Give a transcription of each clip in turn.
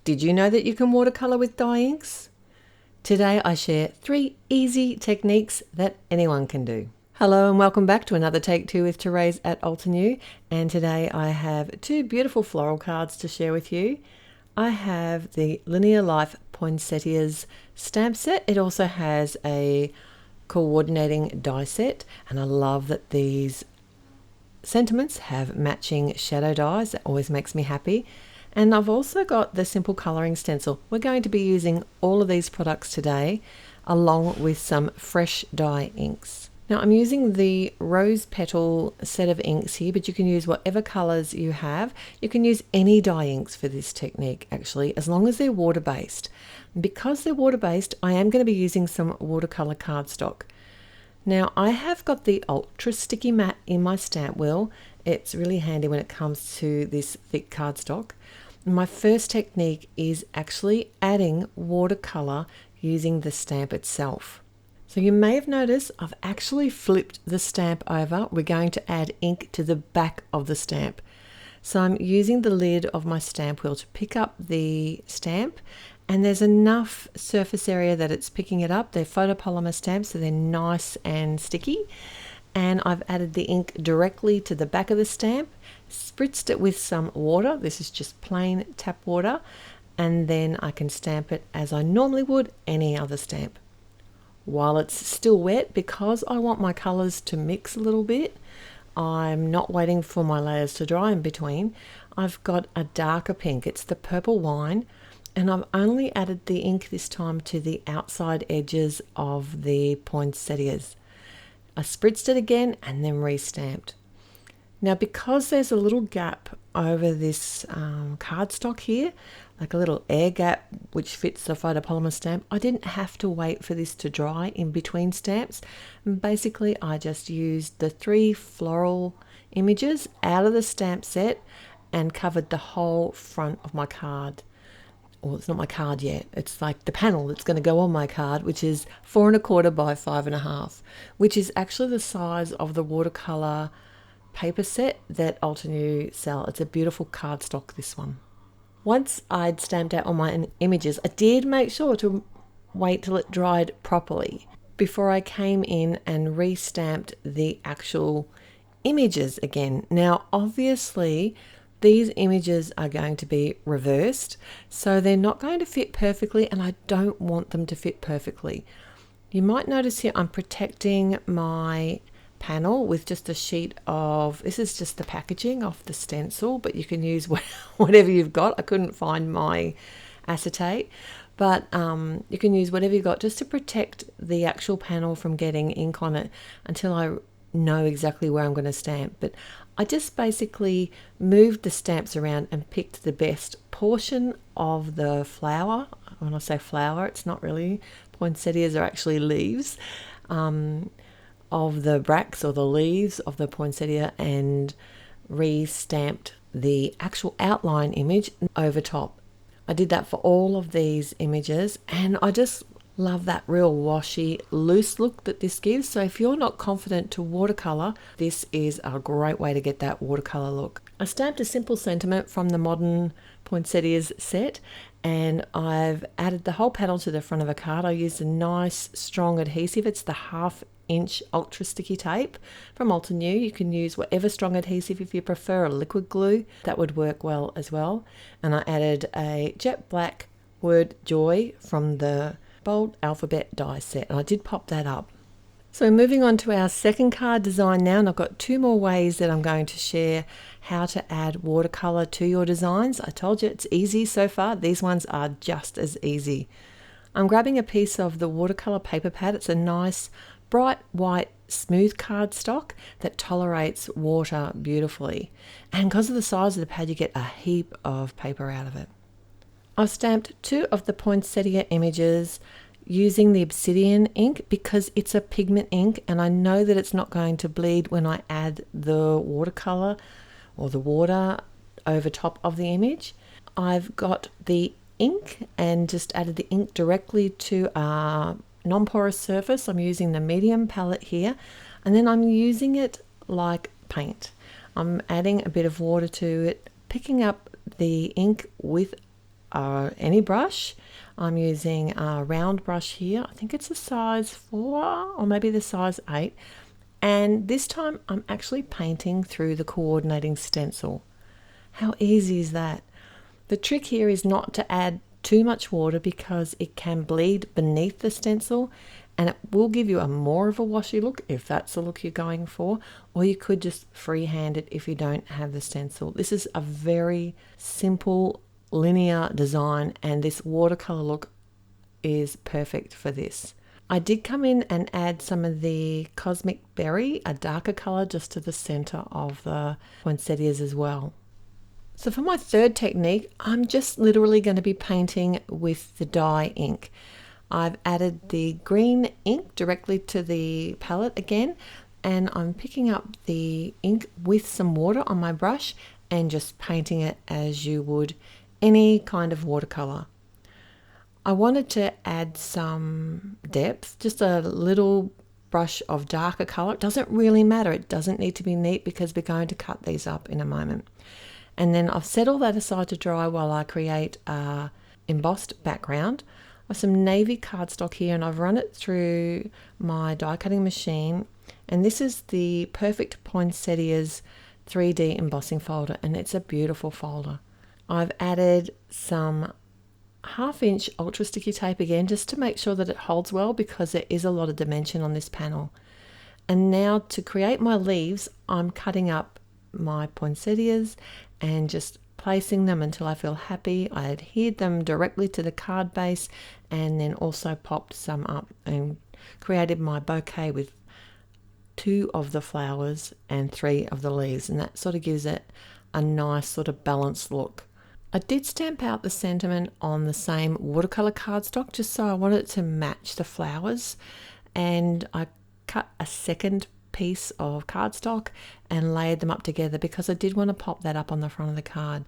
Did you know that you can watercolor with dye inks? Today I share 3 easy techniques that anyone can do. Hello and welcome back to another Take 2 with Therese at Altenew, and today I have 2 beautiful floral cards to share with you. I have the Linear Life Poinsettias stamp set. It also has a coordinating die set, and I love that these sentiments have matching shadow dies. That always makes me happy. And I've also got the simple colouring stencil. We're going to be using all of these products today along with some fresh dye inks. Now I'm using the rose petal set of inks here, but you can use whatever colours you have. You can use any dye inks for this technique actually, as long as they're water based. Because they're water based, I am going to be using some watercolour cardstock. Now I have got the ultra sticky mat in my stamp wheel. It's really handy when it comes to this thick cardstock. My first technique is actually adding watercolor using the stamp itself. So you may have noticed I've actually flipped the stamp over. We're going to add ink to the back of the stamp. So I'm using the lid of my stamp wheel to pick up the stamp, and there's enough surface area that it's picking it up. They're photopolymer stamps, so they're nice and sticky. And I've added the ink directly to the back of the stamp, spritzed it with some water. This is just plain tap water, and then I can stamp it as I normally would any other stamp. While it's still wet, because I want my colours to mix a little bit, I'm not waiting for my layers to dry in between. I've got a darker pink, it's the purple wine, and I've only added the ink this time to the outside edges of the poinsettias. I spritzed it again and then re-stamped. Now because there's a little gap over this cardstock here, like a little air gap which fits the photopolymer stamp, I didn't have to wait for this to dry in between stamps. And basically I just used the 3 floral images out of the stamp set and covered the whole front of my card. Well, it's not my card yet. It's like the panel that's going to go on my card, which is 4 1/4 by 5 1/2, which is actually the size of the watercolor paper set that Altenew sell. It's a beautiful cardstock, this one. Once I'd stamped out all my images, I did make sure to wait till it dried properly before I came in and re-stamped the actual images again. Now, obviously, these images are going to be reversed, so they're not going to fit perfectly, and I don't want them to fit perfectly. You might notice here I'm protecting my panel with just a sheet of, this is just the packaging off the stencil, but you can use whatever you've got. I couldn't find my acetate, but you can use whatever you've got just to protect the actual panel from getting ink on it until I know exactly where I'm going to stamp. But I just basically moved the stamps around and picked the best portion of the flower. When I say flower, it's not really, poinsettias are actually leaves, of the bracts or the leaves of the poinsettia, and re-stamped the actual outline image over top. I did that for all of these images, and I just love that real washy, loose look that this gives. So if you're not confident to watercolor, this is a great way to get that watercolor look. I stamped a simple sentiment from the Modern Poinsettias set, and I've added the whole panel to the front of a card. I used a nice strong adhesive. It's the 1/2 inch ultra sticky tape from Altenew. You can use whatever strong adhesive. If you prefer a liquid glue, that would work well as well. And I added a jet black word joy from the bold alphabet die set, and I did pop that up. So moving on to our second card design now, and I've got 2 more ways that I'm going to share how to add watercolor to your designs. I told you it's easy so far. These ones are just as easy. I'm grabbing a piece of the watercolor paper pad. It's a nice bright white smooth cardstock that tolerates water beautifully, and because of the size of the pad you get a heap of paper out of it. I've stamped 2 of the poinsettia images using the obsidian ink because it's a pigment ink, and I know that it's not going to bleed when I add the watercolor or the water over top of the image. I've got the ink and just added the ink directly to a non-porous surface. I'm using the medium palette here, and then I'm using it like paint. I'm adding a bit of water to it, picking up the ink with any brush. I'm using a round brush here. I think it's a size 4 or maybe the size 8. And this time I'm actually painting through the coordinating stencil. How easy is that? The trick here is not to add too much water because it can bleed beneath the stencil and it will give you a more of a washy look if that's the look you're going for, or you could just freehand it if you don't have the stencil. This is a very simple linear design and this watercolor look is perfect for this. I did come in and add some of the Cosmic Berry, a darker color, just to the center of the poinsettias as well. So for my third technique, I'm just literally going to be painting with the dye ink. I've added the green ink directly to the palette again, and I'm picking up the ink with some water on my brush and just painting it as you would any kind of watercolor. I wanted to add some depth, just a little brush of darker color. It doesn't really matter. It doesn't need to be neat because we're going to cut these up in a moment. And then I've set all that aside to dry while I create a embossed background. I have some navy cardstock here and I've run it through my die cutting machine. And this is the Perfect Poinsettias 3D embossing folder and it's a beautiful folder. I've added some 1/2 inch ultra sticky tape again just to make sure that it holds well because there is a lot of dimension on this panel. And now to create my leaves, I'm cutting up my poinsettias and just placing them until I feel happy. I adhered them directly to the card base and then also popped some up and created my bouquet with 2 of the flowers and 3 of the leaves, and that sort of gives it a nice sort of balanced look. I did stamp out the sentiment on the same watercolor cardstock just so I wanted it to match the flowers, and I cut a second piece of cardstock and layered them up together because I did want to pop that up on the front of the card.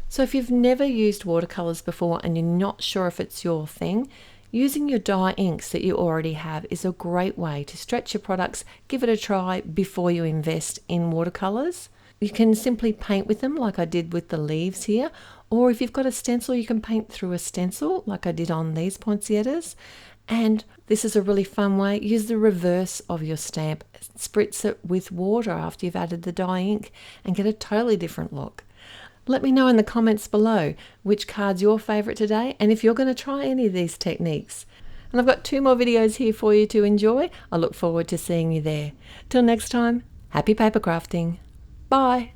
So if you've never used watercolors before and you're not sure if it's your thing, using your dye inks that you already have is a great way to stretch your products. Give it a try before you invest in watercolors. You can simply paint with them like I did with the leaves here, or if you've got a stencil you can paint through a stencil like I did on these poinsettias. And this is a really fun way. Use the reverse of your stamp, spritz it with water after you've added the dye ink and get a totally different look. Let me know in the comments below which card's your favorite today and if you're going to try any of these techniques. And I've got 2 more videos here for you to enjoy. I look forward to seeing you there. Till next time, happy paper crafting. Bye.